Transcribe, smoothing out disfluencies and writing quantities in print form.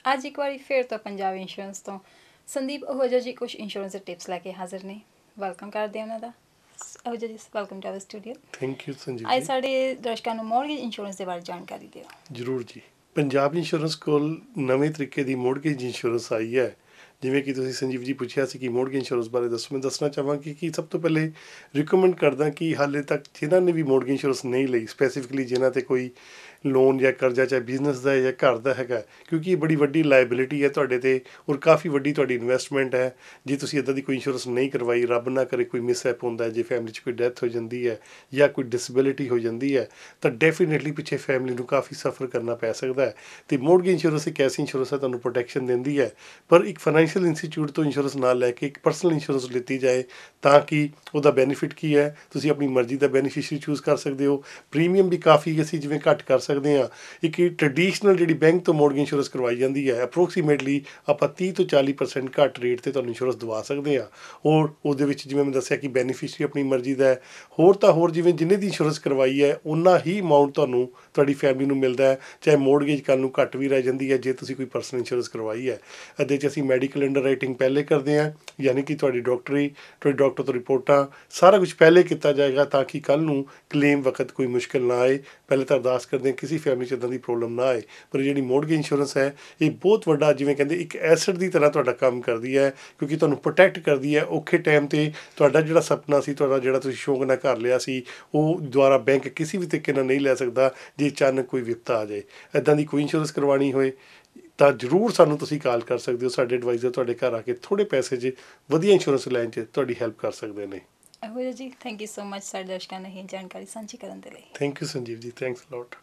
ਅੱਜ ਇੱਕ ਵਾਰੀ ਫਿਰ ਤੋਂ ਪੰਜਾਬ ਇੰਸ਼ੋਰੈਂਸ ਤੋਂ ਸੰਦੀਪ ਅਹੂਜਾ ਜੀ ਕੁਝ ਇੰਸ਼ੋਰੈਂਸ ਦੇ ਟਿਪਸ ਲੈ ਕੇ ਹਾਜ਼ਰ ਨੇ। ਵੈਲਕਮ ਕਰਦੇ ਹਾਂ ਉਹਨਾਂ ਦਾ। Ahuja ji welcome to our studio. Thank you Sanjeev ਅੱਜ ਜੀ। ਸਾਡੇ ਦਰਸ਼ਕਾਂ ਨੂੰ ਮੌਰਗੇਜ ਇੰਸ਼ੋਰੈਂਸ ਦੇ ਬਾਰੇ ਜਾਣਕਾਰੀ ਦਿਓ। ਜ਼ਰੂਰ ਜੀ। ਪੰਜਾਬ ਇੰਸ਼ੋਰੈਂਸ ਕੋਲ ਨਵੇਂ ਤਰੀਕੇ ਦੀ ਮੋਰਗੇਜ ਇੰਸ਼ੋਰੈਂਸ ਆਈ ਹੈ। ਜਿਵੇਂ ਕਿ ਤੁਸੀਂ ਸੰਜੀਵ ਜੀ ਪੁੱਛਿਆ ਸੀ ਕਿ ਮੋਰਗੇਜ ਇੰਸ਼ੋਰੈਂਸ ਬਾਰੇ ਦੱਸੋ, ਮੈਂ ਦੱਸਣਾ ਚਾਹਾਂਗੀ ਕਿ ਸਭ ਤੋਂ ਪਹਿਲੇ ਰਿਕਮੈਂਡ ਕਰਦਾ ਕਿ ਹਾਲੇ ਤੱਕ ਜਿਨ੍ਹਾਂ ਨੇ ਵੀ ਮੋਰਗੇਜ ਇੰਸ਼ੋਰੈਂਸ ਨਹੀਂ ਲਈ, ਸਪੈਸੀਫਿਕਲੀ ਜਿਨ੍ਹਾਂ 'ਤੇ ਕੋਈ ਲੋਨ ਜਾਂ ਕਰਜ਼ਾ ਚਾਹੇ ਬਿਜ਼ਨਸ ਦਾ ਜਾਂ ਘਰ ਦਾ ਹੈਗਾ, ਕਿਉਂਕਿ ਇਹ ਬੜੀ ਵੱਡੀ ਲਾਇਬਿਲਿਟੀ ਹੈ ਤੁਹਾਡੇ 'ਤੇ ਔਰ ਕਾਫੀ ਵੱਡੀ ਤੁਹਾਡੀ ਇਨਵੈਸਟਮੈਂਟ ਹੈ। ਜੇ ਤੁਸੀਂ ਇੱਦਾਂ ਦੀ ਕੋਈ ਇੰਸ਼ੋਰੈਂਸ ਨਹੀਂ ਕਰਵਾਈ, ਰੱਬ ਨਾ ਕਰੇ ਕੋਈ ਮਿਸਹੈਪ ਹੁੰਦਾ, ਜੇ ਫੈਮਿਲੀ 'ਚ ਕੋਈ ਡੈਥ ਹੋ ਜਾਂਦੀ ਹੈ ਜਾਂ ਕੋਈ ਡਿਸੇਬਿਲਿਟੀ ਹੋ ਜਾਂਦੀ ਹੈ ਤਾਂ ਡੈਫੀਨੇਟਲੀ ਪਿੱਛੇ ਫੈਮਿਲੀ ਨੂੰ ਕਾਫੀ ਸਫਰ ਕਰਨਾ ਪੈ ਸਕਦਾ ਹੈ। ਅਤੇ ਮੋਰਗੇਜ ਇੰਸ਼ੋਰੈਂਸ ਇੱਕ ਐਸੀ ਇੰਸ਼ੋਰੈਂਸ ਹੈ ਤੁਹਾਨੂੰ ਪ੍ਰੋਟੈਕਸ਼ਨ ਦਿੰਦੀ ਹੈ, ਪਰ ਇੱਕ ਫਾਈਨੈਂਸ਼ੀਅਲ ਇੰਸਟੀਚਿਊਟ ਤੋਂ ਇੰਸ਼ੋਰੈਂਸ ਨਾ ਲੈ ਕੇ ਇੱਕ ਪਰਸਨਲ ਇੰਸ਼ੋਰੈਂਸ ਲਿੱਤੀ ਜਾਏ ਤਾਂ ਕਿ ਉਹਦਾ ਬੈਨੀਫਿਟ ਕੀ ਹੈ, ਤੁਸੀਂ ਆਪਣੀ ਮਰਜ਼ੀ ਦਾ ਬੈਨੀਫਿਸ਼ਰੀ ਚੂਜ਼ ਕਰ ਸਕਦੇ ਹੋ। ਪ੍ਰੀਮੀਅਮ ਵੀ ਕਾਫੀ ਅਸੀਂ ਜਿਵੇਂ ਘੱਟ ਕਰ ਸਕਦੇ ਹਾਂ। ਇੱਕ ਟ੍ਰੈਡੀਸ਼ਨਲ ਜਿਹੜੀ ਬੈਂਕ ਤੋਂ ਮੋਰਗੇਜ ਇੰਸ਼ੋਰੈਂਸ ਕਰਵਾਈ ਜਾਂਦੀ ਹੈ, ਅਪਰੋਕਸੀਮੇਟਲੀ ਆਪਾਂ 30 ਤੋਂ 40% ਘੱਟ ਰੇਟ 'ਤੇ ਤੁਹਾਨੂੰ ਇੰਸ਼ੋਰੈਂਸ ਦਵਾ ਸਕਦੇ ਹਾਂ। ਔਰ ਉਹਦੇ ਵਿੱਚ ਜਿਵੇਂ ਮੈਂ ਦੱਸਿਆ ਕਿ ਬੈਨੀਫਿਸ਼ਰੀ ਆਪਣੀ ਮਰਜ਼ੀ ਦਾ ਹੈ। ਹੋਰ ਤਾਂ ਹੋਰ ਜਿਵੇਂ ਜਿੰਨੇ ਦੀ ਇੰਸ਼ੋਰੈਂਸ ਕਰਵਾਈ ਹੈ ਉਨਾ ਹੀ ਅਮਾਊਂਟ ਤੁਹਾਨੂੰ ਤੁਹਾਡੀ ਫੈਮਿਲੀ ਨੂੰ ਮਿਲਦਾ ਹੈ, ਚਾਹੇ ਮੋਰਗੇਜ ਕੱਲ੍ਹ ਨੂੰ ਘੱਟ ਵੀ ਰਹਿ ਜਾਂਦੀ ਹੈ ਜੇ ਤੁਸੀਂ ਕੋਈ ਪਰਸਨਲ ਇੰਸ਼ੋਰੈਂਸ ਕਰਵਾਈ ਹੈ। ਇਹਦੇ 'ਚ ਅਸੀਂ ਮੈਡੀਕਲ ਅੰਡਰ ਰਾਈਟਿੰਗ ਪਹਿਲੇ ਕਰਦੇ ਹਾਂ, ਯਾਨੀ ਕਿ ਤੁਹਾਡੀ ਤੁਹਾਡੇ ਡਾਕਟਰ ਤੋਂ ਰਿਪੋਰਟਾਂ ਸਾਰਾ ਕੁਝ ਪਹਿਲੇ ਕੀਤਾ ਜਾਏਗਾ ਤਾਂ ਕਿ ਕੱਲ੍ਹ ਨੂੰ ਕਲੇਮ ਵਕਤ ਕੋਈ ਮੁਸ਼ਕਿਲ ਨਾ ਆਏ। ਪਹਿਲੇ ਤਾਂ ਅਰਦਾਸ ਕਰਦੇ ਹਾਂ ਕਿਸੇ ਫੈਮਿਲੀ 'ਚ ਇੱਦਾਂ ਦੀ ਪ੍ਰੋਬਲਮ ਨਾ ਆਏ। ਪਰ ਜਿਹੜੀ ਮੋਰਗੇਜ ਇੰਸ਼ੋਰੈਂਸ ਹੈ ਇਹ ਬਹੁਤ ਵੱਡਾ ਜਿਵੇਂ ਕਹਿੰਦੇ ਇੱਕ ਐਸਟ ਦੀ ਤਰ੍ਹਾਂ ਤੁਹਾਡਾ ਕੰਮ ਕਰਦੀ ਹੈ, ਕਿਉਂਕਿ ਤੁਹਾਨੂੰ ਪ੍ਰੋਟੈਕਟ ਕਰਦੀ ਹੈ। ਔਖੇ ਟਾਈਮ 'ਤੇ ਤੁਹਾਡਾ ਜਿਹੜਾ ਸੁਪਨਾ ਸੀ, ਤੁਹਾਡਾ ਜਿਹੜਾ ਤੁਸੀਂ ਸ਼ੌਂਕ ਨਾਲ ਕਰ ਲਿਆ ਸੀ, ਉਹ ਦੁਆਰਾ ਬੈਂਕ ਕਿਸੇ ਵੀ ਤਰੀਕੇ ਨਾਲ ਨਹੀਂ ਲੈ ਸਕਦਾ ਜੇ ਅਚਾਨਕ ਕੋਈ ਵਿਪਤਾ ਆ ਜਾਏ। ਇੱਦਾਂ ਦੀ ਕੋਈ ਇੰਸ਼ੋਰੈਂਸ ਕਰਵਾਉਣੀ ਹੋਏ ਤਾਂ ਜ਼ਰੂਰ ਸਾਨੂੰ ਤੁਸੀਂ ਕਾਲ ਕਰ ਸਕਦੇ ਹੋ। ਸਾਡੇ ਐਡਵਾਈਜ਼ਰ ਤੁਹਾਡੇ ਘਰ ਆ ਕੇ ਥੋੜ੍ਹੇ ਪੈਸੇ 'ਚ ਵਧੀਆ ਇੰਸ਼ੋਰੈਂਸ ਲੈਣ 'ਚ ਤੁਹਾਡੀ ਹੈਲਪ ਕਰ ਸਕਦੇ ਨੇ। ਅਹੂਜਾ ਜੀ ਥੈਂਕ ਯੂ ਸੋ ਮਚ ਸਾਡੇ ਦਰਸ਼ਕਾਂ ਨੂੰ ਇਹ ਜਾਣਕਾਰੀ ਸਾਂਝੀ ਕਰਨ ਦੇ ਲਈ। ਥੈਂਕ ਯੂ ਸੰਜੀਵ ਜੀ, ਥੈਂਕਸ ਅ ਲੋਟ।